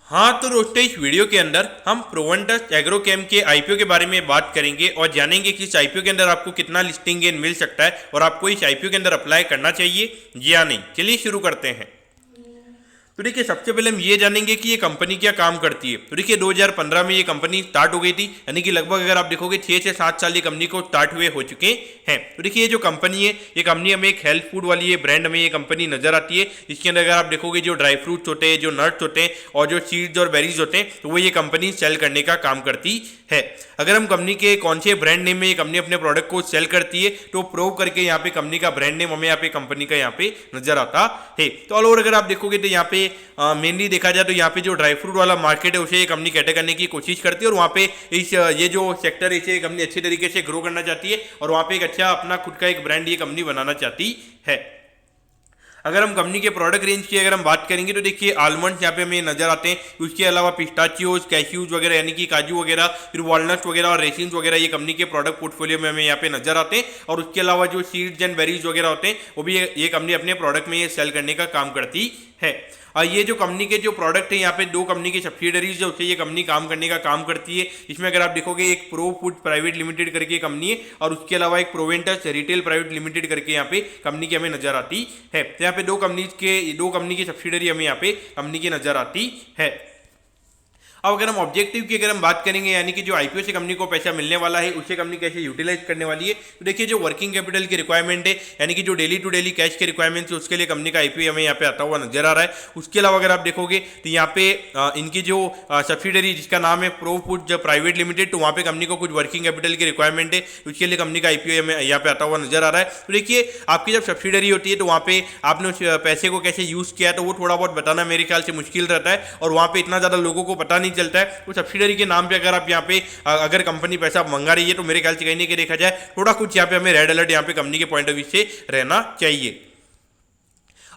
हाँ तो दोस्तों इस वीडियो के अंदर हम प्रोवेंटस एग्रोकेम के आईपीओ के बारे में बात करेंगे और जानेंगे कि इस आईपीओ के अंदर आपको कितना लिस्टिंग गेन मिल सकता है और आपको इस आईपीओ के अंदर अप्लाई करना चाहिए या नहीं। चलिए शुरू करते हैं। तो देखिए सबसे पहले हम ये जानेंगे कि ये कंपनी क्या काम करती है। तो देखिए 2015 में ये कंपनी स्टार्ट हो गई थी, यानी कि लगभग अगर आप देखोगे 6 से 7 साल ये कंपनी को स्टार्ट हुए हो चुके हैं। तो देखिए ये जो कंपनी है, ये कंपनी हमें एक हेल्थ फूड वाली ब्रांड में ये कंपनी नजर आती है। इसके अंदर अगर आप देखोगे जो ड्राई फ्रूट्स होते हैं, जो नट्स होते हैं और जो सीड्स और बेरीज होते हैं, तो वो ये कंपनी सेल करने का काम करती है। अगर हम कंपनी के कौन से ब्रांड नेम में ये कंपनी अपने प्रोडक्ट को सेल करती है तो प्रूव करके यहाँ पे कंपनी का ब्रांड नेम हमें यहाँ पे कंपनी का यहाँ पे नजर आता है। तो ऑल ओवर अगर आप देखोगे तो यहाँ पे मेनली देखा जाए तो यहाँ पे जो ड्राई फ्रूट वाला मार्केट है उसे ये कंपनी कैटर करने की कोशिश करती है और वहाँ पे इस ये जो सेक्टर है इसे कंपनी अच्छे तरीके से ग्रो करना चाहती है और वहाँ पे एक अच्छा अपना खुद का एक ब्रांड ये कंपनी बनाना चाहती है। अगर हम कंपनी के प्रोडक्ट रेंज की अगर हम बात करेंगे तो देखिए आलमंड्स यहाँ पे हमें नजर आते हैं। उसके अलावा पिस्ताचियोज, कैश्यूज वगैरह यानी कि काजू वगैरह, फिर वॉलनट्स वगैरह और रेसिन्स वगैरह ये कंपनी के प्रोडक्ट पोर्टफोलियो में हमें यहाँ पे नजर आते हैं। और उसके अलावा जो सीड्स एंड बेरीज वगैरह होते हैं वो भी ये कंपनी अपने प्रोडक्ट में ये सेल करने का काम करती है। ये जो कंपनी के जो प्रोडक्ट है यहाँ पे दो कंपनी की सब्सिडरीज जो ये कंपनी काम करने का काम करती है। इसमें अगर आप देखोगे एक प्रो फूड प्राइवेट लिमिटेड करके कंपनी है और उसके अलावा एक प्रोवेंटस रिटेल प्राइवेट लिमिटेड करके यहाँ पे कंपनी की हमें नजर आती है। तो यहाँ पे दो कंपनी की सब्सिडरी हमें यहाँ पे कंपनी की नजर आती है। अब अगर हम ऑब्जेक्टिव की अगर हम बात करेंगे यानी कि जो आईपीओ से कंपनी को पैसा मिलने वाला है उसे कंपनी कैसे यूटिलाइज करने वाली है, तो देखिए जो वर्किंग कैपिटल की रिक्वायरमेंट है यानी कि जो डेली टू डेली कैश के रिक्वायरमेंट है उसके लिए कंपनी का आईपीओ हमें यहाँ पे आता हुआ नजर आ रहा है। उसके अलावा अगर आप देखोगे तो यहाँ पे इनकी जो सब्सिडरी जिसका नाम है प्रो फूड प्राइवेट लिमिटेड, तो वहाँ पे कंपनी को कुछ वर्किंग कैपिटल की रिक्वायरमेंट है, उसके लिए कंपनी का आईपीओ हमें यहाँ पे आता हुआ नजर आ रहा है। तो देखिए आपकी जब सब्सिडरी होती है तो वहाँ पे आपने उस पैसे को कैसे यूज किया तो वो थोड़ा बहुत बताना मेरे ख्याल से मुश्किल रहता है और वहाँ पे इतना ज्यादा लोगों को पता नहीं चलता है। तो सब्सिडरी के नाम पे अगर आप यहाँ पे अगर कंपनी पैसा मंगा रही है तो मेरे ख्याल से कहीं नहीं देखा जाए थोड़ा कुछ यहाँ पे हमें रेड अलर्ट यहाँ पे कंपनी के पॉइंट ऑफ व्यू से रहना चाहिए।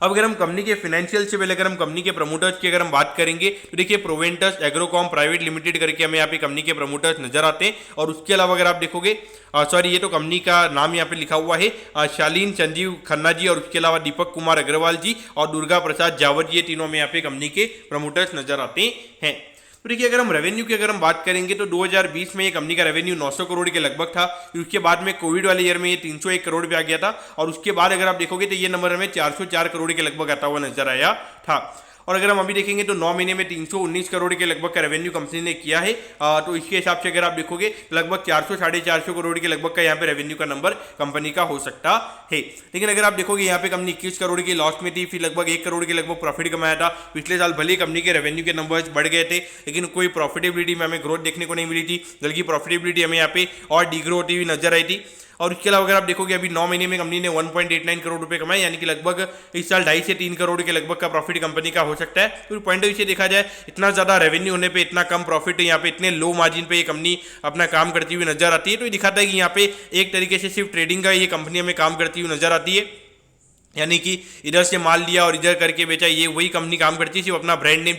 अब अगर हम कंपनी के फाइनेंशियल से पहले अगर हम कंपनी के प्रमोटर्स की अगर हम बात करेंगे तो देखिए प्रोवेंटस एग्रोकॉम प्राइवेट लिमिटेड करके हमें यहाँ पे कंपनी के प्रमोटर्स नजर आते हैं। और उसके अलावा अगर आप देखोगे सॉरी ये तो कंपनी का नाम यहाँ पे लिखा हुआ है शालीन संजीव खन्ना जी और उसके अलावा दीपक कुमार अग्रवाल जी और दुर्गा प्रसाद जावत जी, ये तीनों में यहाँ पे कंपनी के प्रमोटर्स नजर आते हैं। तो देखिए अगर हम रेवेन्यू की अगर हम बात करेंगे तो 2020 में ये कंपनी का रेवेन्यू 900 करोड़ के लगभग था। फिर उसके बाद में कोविड वाले ईयर में ये 301 करोड़ पे आ गया था और उसके बाद अगर आप देखोगे तो ये नंबर हमें 404 करोड़ के लगभग आता हुआ नजर आया था। और अगर हम अभी देखेंगे तो 9 महीने में 319 करोड़ के लगभग का रेवेन्यू कंपनी ने किया है। तो इसके हिसाब से अगर आप देखोगे लगभग 400 साढ़े 400 करोड़ के लगभग का यहाँ पे रेवेन्यू का नंबर कंपनी का हो सकता है। लेकिन अगर आप देखोगे यहाँ पे कंपनी 21 करोड़ की लॉस में थी, फिर लगभग 1 करोड़ के लगभग प्रॉफिट कमाया था। पिछले साल भले कंपनी के रेवेन्यू के नंबर्स बढ़ गए थे लेकिन कोई प्रॉफिटेबिलिटी में हमें ग्रोथ देखने को नहीं मिली थी, बल्कि प्रॉफिटेबिलिटी हमें यहाँ पे और डिग्रो होती हुई नजर आई थी। और उसके अलावा अगर आप देखोगे अभी 9 महीने में कंपनी ने 1.89 करोड़ रुपए कमाए, यानी कि लगभग इस साल 2.5 से 3 करोड़ के लगभग का प्रॉफिट कंपनी का हो सकता है। तो पॉइंट ऑफ व्यू से देखा जाए इतना ज्यादा रेवेन्यू होने पे इतना कम प्रॉफिट यहाँ पे इतने लो मार्जिन पे ये कंपनी अपना काम करती हुई नजर आती है। तो ये दिखाता है कि यहाँ पे एक तरीके से सिर्फ ट्रेडिंग का ये कंपनी हमें काम करती हुई नजर आती है, यानी कि इधर से माल लिया और इधर करके बेचा, ये वही कंपनी काम करती है, सिर्फ अपना ब्रांड नेम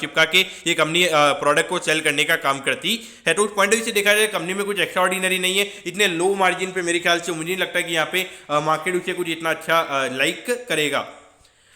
चिपका के ये कंपनी प्रोडक्ट को सेल करने का काम करती है। तो उस पॉइंट ऑफ व्यू से देखा जाए कंपनी में कुछ एक्स्ट्रा ऑर्डिनरी नहीं है। इतने लो मार्जिन पे मेरे ख्याल से मुझे नहीं लगता कि यहाँ पे मार्केट उसे कुछ इतना अच्छा लाइक करेगा।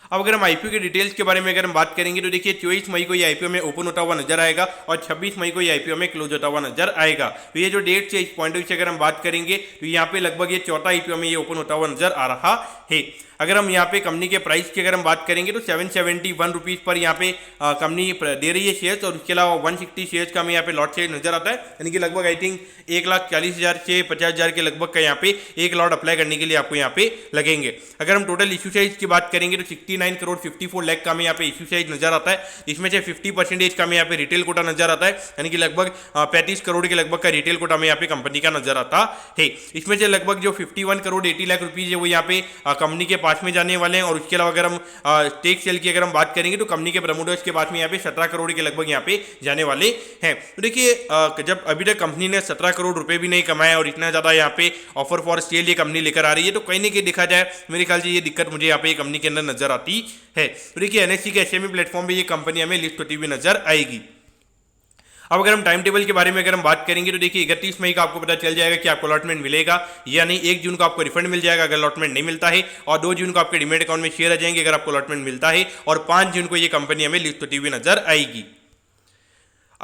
अब अगर हम आईपीओ के डिटेल्स के बारे में अगर हम बात करेंगे तो देखिए 24 मई को ये आईपीओ में ओपन होता हुआ नजर आएगा और 26 मई को ये आईपीओ में क्लोज होता हुआ नजर आएगा। तो ये जो डेट से इस पॉइंट ऑफ व्यू से अगर हम बात करेंगे तो यहाँ पे लगभग ये चौथा आईपीओ में ये ओपन होता हुआ नजर आ रहा है। अगर हम यहाँ पे कंपनी के प्राइस की अगर हम बात करेंगे तो 771 रुपीज पर यहाँ पे कंपनी दे रही है शेयर्स और उसके अलावा 160 शेयर्स का हमें यहाँ पे लॉट शेयर नजर आता है, यानी कि लगभग आई थिंक 1,40,000 से 50,000 के लगभग का यहाँ पे एक लॉट अप्लाई करने के लिए आपको यहाँ पे लगेंगे। अगर हम टोटल इशू साइज की बात करेंगे तो 69 करोड़ 54 लाख का हमें यहाँ पे इशू साइज नजर आता है। इसमें से 50% का हमें यहाँ पे रिटेल कोटा नजर आता है, यानी कि लगभग 35 करोड़ के लगभग का रिटेल कोटा हमें यहाँ पे कंपनी का नजर आता है। इसमें से लगभग जो 51 करोड़ 80 लाख रुपीज है वो यहाँ पे कंपनी के पास में जाने वाले हैं। और उसके अलावा अगर हम स्टेक सेल की अगर हम बात करेंगे तो कंपनी के प्रमोटर्स के पास में यहाँ पे 17 करोड़ के लगभग यहाँ पे जाने वाले हैं। तो देखिए जब अभी तक कंपनी ने 17 करोड़ रुपए भी नहीं कमाए और इतना ज्यादा यहाँ पे ऑफर फॉर सेल ये कंपनी लेकर आ रही है, तो कहीं ना कहीं देखा जाए मेरे ख्याल से ये दिक्कत मुझे यहाँ पे कंपनी के अंदर नजर आती है। तो देखिए एनएससी के एसएमई प्लेटफॉर्म पे ये कंपनी हमें लिस्ट होती हुई नजर आएगी। अब अगर हम टाइम टेबल के बारे में अगर हम बात करेंगे तो देखिए 31 मई को आपको पता चल जाएगा कि आपको अलॉटमेंट मिलेगा या नहीं। 1 जून को आपको रिफंड मिल जाएगा अगर अलॉटमेंट नहीं मिलता है, और 2 जून को आपके डीमैट अकाउंट में शेयर आ जाएंगे अगर आपको अलॉटमेंट मिलता है, और 5 जून को ये कंपनी हमें लिस्ट होती हुई नजर आएगी।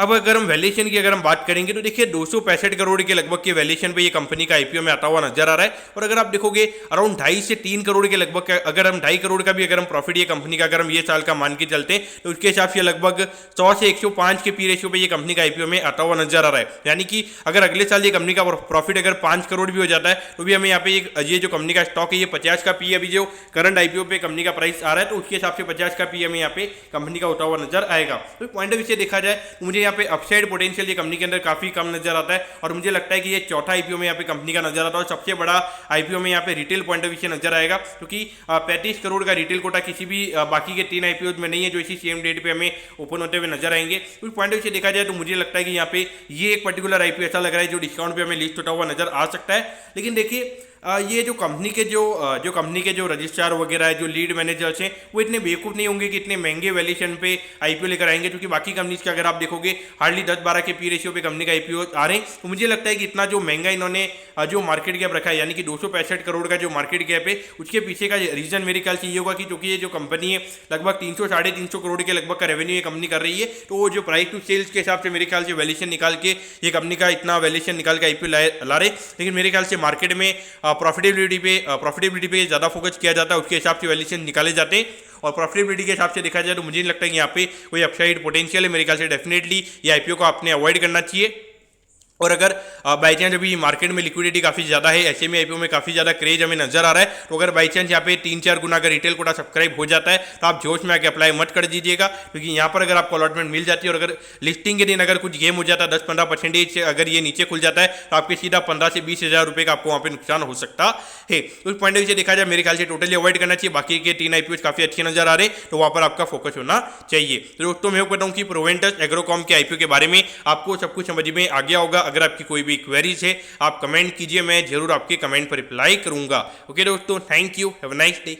अब अगर हम वैल्यूएशन की अगर हम बात करेंगे तो देखिए 265 करोड़ के लगभग के वैल्यूएशन पे ये कंपनी का आईपीओ में आता हुआ नजर आ रहा है। और अगर आप देखोगे अराउंड 2.5 से 3 करोड़ के लगभग अगर हम 2.5 करोड़ का भी अगर हम प्रॉफिट ये कंपनी का अगर हम ये साल का मान के चलते हैं तो उसके हिसाब से लगभग 100 से 105 के पी रेशियो पे ये कंपनी का आईपीओ में आता हुआ नजर आ रहा है। यानी कि अगर अगले साल ये कंपनी का प्रॉफिट अगर 5 करोड़ भी हो जाता है तो भी हमें यहाँ पे ये जो कंपनी का स्टॉक है ये 50 का पी, अभी जो करंट आईपीओ पे कंपनी का प्राइस आ रहा है तो उसके हिसाब से 50 का पी हमें यहाँ पे कंपनी का होता हुआ नजर आएगा। तो पॉइंट ऑफ व्यू से देखा जाए तो मुझे यहाँ पे अपसाइड पोटेंशियल ये कंपनी के अंदर काफी कम नजर आता है और मुझे लगता है कि ये चौथा आईपीओ में यहाँ पे कंपनी का नजर आता है और सबसे बड़ा आईपीओ में यहाँ पे रिटेल पॉइंट ऑफ व्यू से नजर आएगा क्योंकि 35 करोड़ का रिटेल कोटा किसी भी बाकी के 3 आईपीओ में नहीं है जो इसी सेम डेट पे हमें ओपन होते हुए नजर आएंगे। उस पॉइंट ऑफ व्यू से देखा जाए तो मुझे लगता है कि यहाँ पे ये एक पर्टिकुलर आईपीओ ऐसा लग रहा है जो डिस्काउंट पे हमें लिस्ट होता हुआ नजर आ सकता है। लेकिन देखिए ये जो कंपनी के जो रजिस्ट्रार वगैरह है, जो लीड मैनेजर्स हैं, वो इतने बेवकूफ़ नहीं होंगे कि इतने महंगे वैल्यूएशन पे आईपीओ लेकर आएंगे। क्योंकि बाकी कंपनीज के अगर आप देखोगे हार्डली 10-12 के पी रेशियो पे कंपनी का आईपीओ आ रहे हैं। तो मुझे लगता है कि इतना जो महंगा इन्होंने जो मार्केट गैप रखा है यानी कि 265 करोड़ का जो मार्केट गैप है उसके पीछे का रीजन मेरे ख्याल से ये होगा कि क्योंकि ये जो कंपनी है लगभग 300-350 करोड़ के लगभग का रेवेन्यू ये कंपनी कर रही है। तो वो जो प्राइस टू सेल्स के हिसाब से मेरे ख्याल से वैल्यूएशन निकाल के ये कंपनी का इतना वैल्यूएशन निकाल के आईपीओ ला रहे। लेकिन मेरे ख्याल से मार्केट में प्रॉफिटेबिलिटी पे ज़्यादा फोकस किया जाता है, उसके हिसाब से वैल्यूएशन निकाले जाते हैं। और प्रॉफिटेबिलिटी के हिसाब से देखा जाए तो मुझे नहीं लगता है कि यहाँ पे कोई अपसाइड पोटेंशियल है। मेरे ख्याल से डेफिनेटली ये आईपीओ को आपने अवॉइड करना चाहिए। और अगर बाई चांस अभी मार्केट में लिक्विडिटी काफ़ी ज़्यादा है, ऐसे में आईपीओ में काफ़ी ज़्यादा क्रेज हमें नजर आ रहा है, तो अगर बाई चांस यहाँ पे 3-4 गुना अगर रिटेल कोटा सब्सक्राइब हो जाता है तो आप जोश में आके अप्लाई मत कर दीजिएगा। क्योंकि यहाँ पर अगर आपको अलॉटमेंट मिल जाती है और अगर लिस्टिंग के दिन अगर कुछ गेम हो जाता है 10-15% से अगर ये नीचे खुल जाता है तो आपके सीधा 15 से 20 हज़ार रुपये का आपको वहाँ पे नुकसान हो सकता है। उस पॉइंट ऑफ व्यू से देखा जाए मेरे ख्याल से टोटली अवॉइड करना चाहिए। बाकी के 3 आईपीओ काफ़ी अच्छे नजर आ रहे तो वहाँ पर आपका फोकस होना चाहिए। तो दोस्तों मैं बताऊँ कि प्रोवेंटस एग्रोकॉम के आईपीओ के बारे में आपको सब कुछ समझ में आ गया होगा। अगर आपकी कोई भी क्वेरीज है आप कमेंट कीजिए, मैं जरूर आपके कमेंट पर रिप्लाई करूंगा। ओके दोस्तों, thank you, have a nice day.